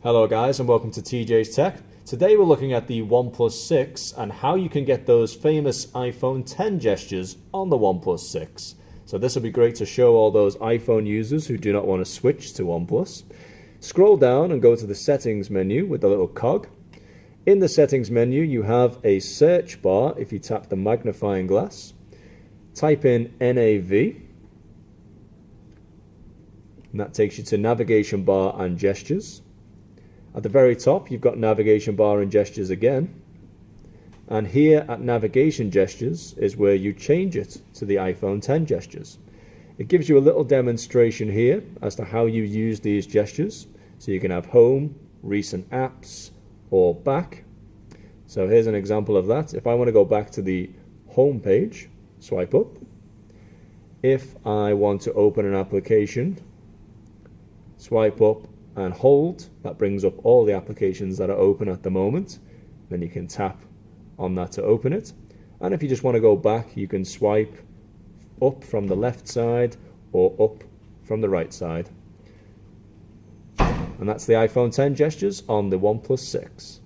Hello guys and welcome to TJ's Tech. Today we're looking at the OnePlus 6 and how you can get those famous iPhone 10 gestures on the OnePlus 6. So this will be great to show all those iPhone users who do not want to switch to OnePlus. Scroll down and go to the settings menu with the little cog. In the settings menu you have a search bar. If you tap the magnifying glass, type in NAV. And that takes you to navigation bar and gestures. At the very top you've got navigation bar and gestures again, and here at navigation gestures is where you change it to the iPhone 10 gestures. It gives you a little demonstration here as to how you use these gestures. So you can have home, recent apps, or back. So here's an example of that. If I want to go back to the home page, swipe up. If I want to open an application, swipe up and hold. That brings up all the applications that are open at the moment. Then you can tap on that to open it. And if you just want to go back, you can swipe up from the left side or up from the right side. And that's the iPhone 10 gestures on the OnePlus 6.